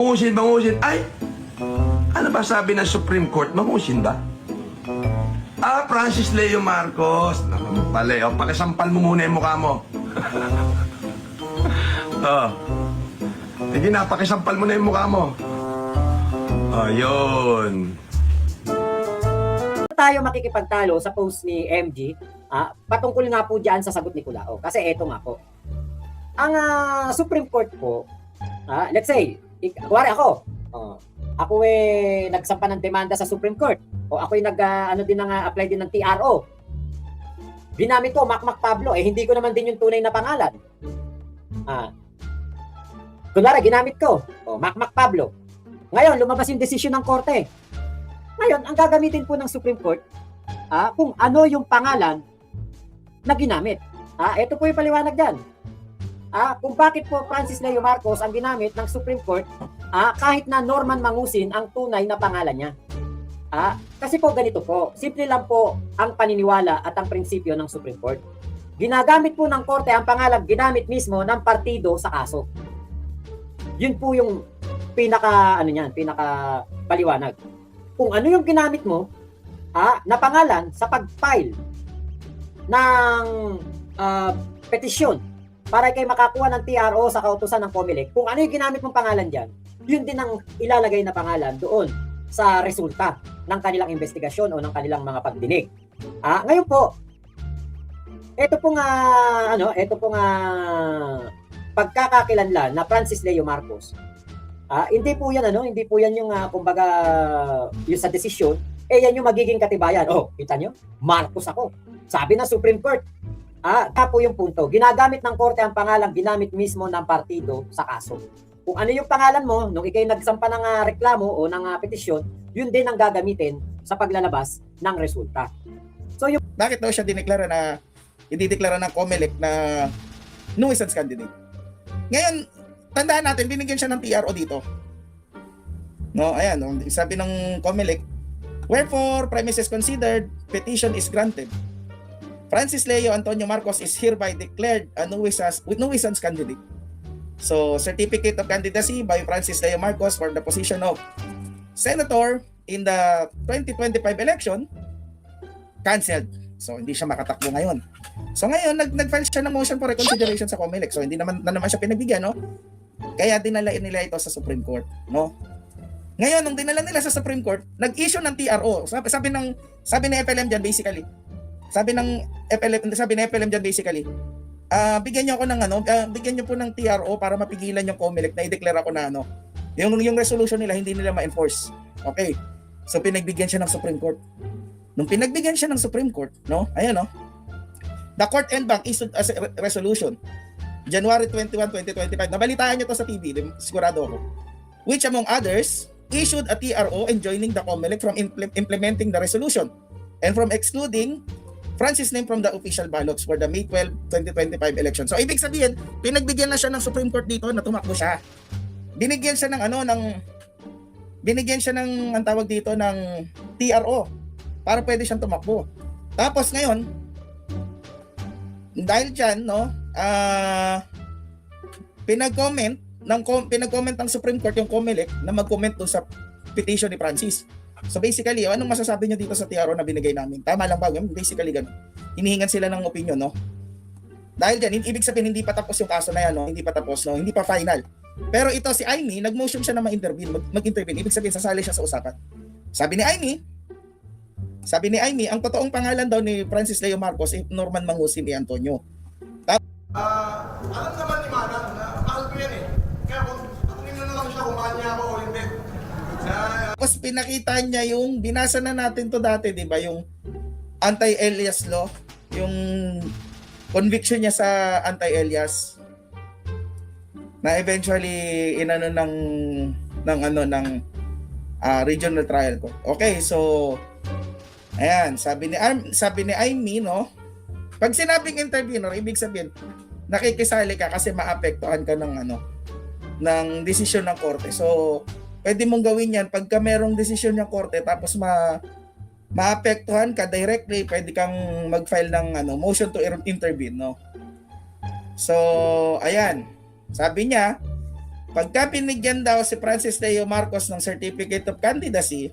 Bangusin. Ay! Ano ba sabi ng Supreme Court? Bangusin ba? Francis Leo Marcos. Pale, pakisampal mo muna yung mukha mo. Sige na, pakisampal mo na yung mukha mo. Ayun. Tayo makikipagtalo sa post ni MG, patungkol nga po dyan sa sagot ni Kulao. Kasi eto nga po. Ang Supreme Court po, let's say, kuwari ako, ako nagsampa ng demanda sa Supreme Court, o ako'y apply din ng TRO. Ginamit ko, Macmac Pablo, hindi ko naman din yung tunay na pangalan. Kunwari, ginamit ko, Macmac Pablo. Ngayon, lumabas yung desisyon ng korte. Ngayon, ang gagamitin po ng Supreme Court, kung ano yung pangalan na ginamit. Ito po yung paliwanag dyan. Kung bakit po Francis Leo Marcos ang ginamit ng Supreme Court, kahit na Norman Mangusin ang tunay na pangalan niya. Kasi po ganito po, simple lang po ang paniniwala at ang prinsipyo ng Supreme Court. Ginagamit po ng korte ang pangalan, ginamit mismo ng partido sa kaso. Yun po yung pinaka paliwanag. Kung ano yung ginamit mo na pangalan sa pag-file ng petisyon para kay makakuha ng TRO sa kautusan ng COMELEC, kung ano yung ginamit mong pangalan dyan, yun din ang ilalagay na pangalan doon sa resulta ng kanilang investigasyon o ng kanilang mga pagdinig. Ngayon po, ito pong pagkakakilanlan na Francis Leo Marcos. Hindi po yan yung kumbaga yung sa desisyon, yan yung magiging katibayan. Kita nyo? Marcos ako. Sabi ng Supreme Court. Tapo yung punto. Ginagamit ng korte ang pangalan, ginamit mismo ng partido sa kaso. Kung ano yung pangalan mo, nung ikay nagsampa ng reklamo o ng petisyon, yun din ang gagamitin sa paglalabas ng resulta. So yung bakit daw siya idideklara ng COMELEC na nuisance candidate? Ngayon, tandaan natin, binigyan siya ng TRO dito. No, ayan, sabi ng COMELEC, wherefore premises considered, petition is granted. Francis Leo Antonio Marcos is hereby declared a nuisance candidate. So, certificate of candidacy by Francis Leo Marcos for the position of senator in the 2025 election canceled. So, hindi siya makatakbo ngayon. So, ngayon, nag-file siya ng motion for reconsideration sa COMELEC. So, hindi naman siya pinagbigyan, no? Kaya dinala nila ito sa Supreme Court, no? Ngayon, nung dinala nila sa Supreme Court, nag-issue ng TRO. Sabi ni FLM diyan basically. Sabi ni FLM diyan basically, bigyan niyo ako ng bigyan niyo po ng TRO para mapigilan yung COMELEC na i-declare ako na yung resolution nila hindi nila ma-enforce. Okay. So pinagbigyan siya ng Supreme Court. Nung pinagbigyan siya ng Supreme Court, no? Ayan, no? The Court en banc issued a resolution January 21, 2025. Nabalitaan niyo to sa TV, sigurado ako. Which among others issued a TRO enjoining the COMELEC from implementing the resolution and from excluding Francis' name from the official ballots for the May 12, 2025 election. So ibig sabihin, pinagbigyan na siya ng Supreme Court dito na tumakbo siya. Binigyan siya ng ang tawag dito ng TRO para pwede siyang tumakbo. Tapos ngayon, dahil diyan, no, pinag-comment ng Supreme Court yung COMELEC na mag-comment doon sa petition ni Francis. So basically, anong masasabi niyo dito sa TRO na binigay namin? Tama lang ba? Basically ganun. Hinihingan sila ng opinion, no? Dahil diyan, ibig sabihin hindi pa tapos yung kaso na yan, no? Hindi pa tapos, no? Hindi pa final. Pero ito si Aimee, nag-motion siya na mag-intervene. Ibig sabihin, sasali siya sa usapan. Sabi ni Aimee, ang totoong pangalan daw ni Francis Leo Marcos ay Norman Mangusin ni Antonio. Alam naman ni Manang na mahal ko yan eh. Kaya kung na lang siya kung mahal niya ako o hindi. Tapos pinakita niya yung, binasa na natin to dati, di ba? Yung anti-alias law, yung conviction niya sa anti-alias na eventually inano ng regional trial court. Okay, so ayan, sabi ni Aimee, no? Pag sinabing intervener, ibig sabihin nakikisali ka kasi maapektuhan ka ng desisyon ng korte. So pwede mong gawin yan pagka merong desisyon ng korte tapos maapektuhan ka directly, pwede kang mag-file ng motion to intervene, no? So, ayan. Sabi niya, Pagka pinigyan daw si Francis Leo Marcos ng Certificate of Candidacy,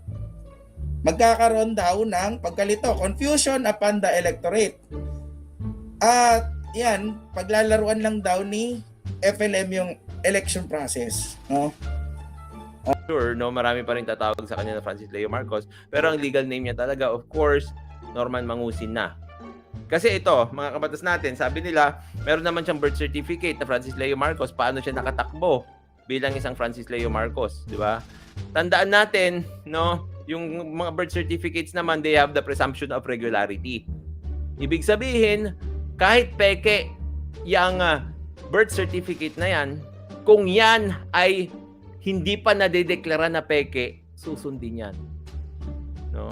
magkakaroon daw ng pagkalito, confusion upon the electorate. At yan, paglalaruan lang daw ni FLM yung election process. No? Sure, no, marami pa rin tatawag sa kanya na Francis Leo Marcos. Pero ang legal name niya talaga, of course, Norman Mangusin na. Kasi ito, mga kabatas natin, sabi nila, meron naman siyang birth certificate na Francis Leo Marcos. Paano siya nakatakbo bilang isang Francis Leo Marcos, di ba? Tandaan natin, no, yung mga birth certificates naman, they have the presumption of regularity. Ibig sabihin, kahit peke yung birth certificate na yan, kung yan ay hindi pa nadedeklara na peke, susundin yan. No?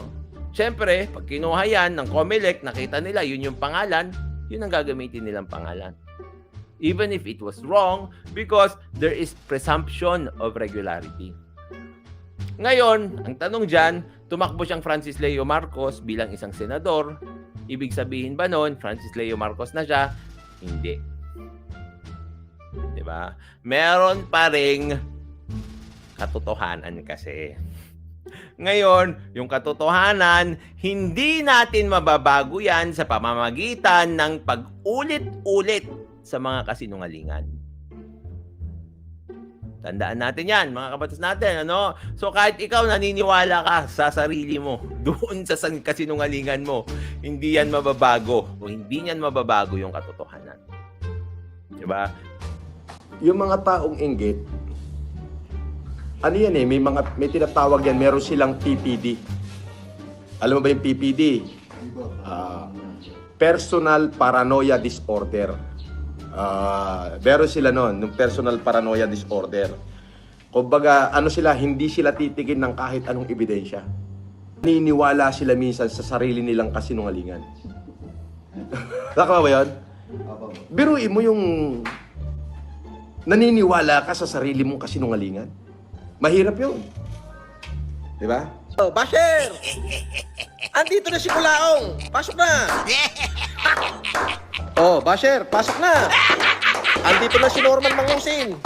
Siyempre, pag kinuha yan ng COMELEC, nakita nila yun yung pangalan, yun ang gagamitin nilang pangalan. Even if it was wrong, because there is presumption of regularity. Ngayon, ang tanong dyan, tumakbo siyang Francis Leo Marcos bilang isang senador. Ibig sabihin ba nun, Francis Leo Marcos na siya? Hindi. Diba? Meron pa ring katotohanan kasi. Ngayon, yung katotohanan, hindi natin mababago yan sa pamamagitan ng pag-ulit-ulit sa mga kasinungalingan. Tandaan natin yan, mga kabatas natin. Ano? So kahit ikaw naniniwala ka sa sarili mo, doon sa kasinungalingan mo, hindi yan mababago. O hindi yan mababago yung katotohanan. Diba? Yung mga taong inggit, ano yan eh, may tinatawag yan, meron silang PPD. Alam mo ba yung PPD? Personal Paranoia Disorder. Meron sila noon, yung personal paranoia disorder. Kumbaga, ano sila, hindi sila titigin ng kahit anong ebidensya. Naniniwala sila minsan sa sarili nilang kasinungalingan. Nakaka ba yun? Biruin mo yung naniniwala ka sa sarili mong kasinungalingan. Mahirap yun. Diba? Oh, Basher! Andito na si Kulaong! Pasok na! Oh, Basher, pasok na! Andito na si Norman Mangusin!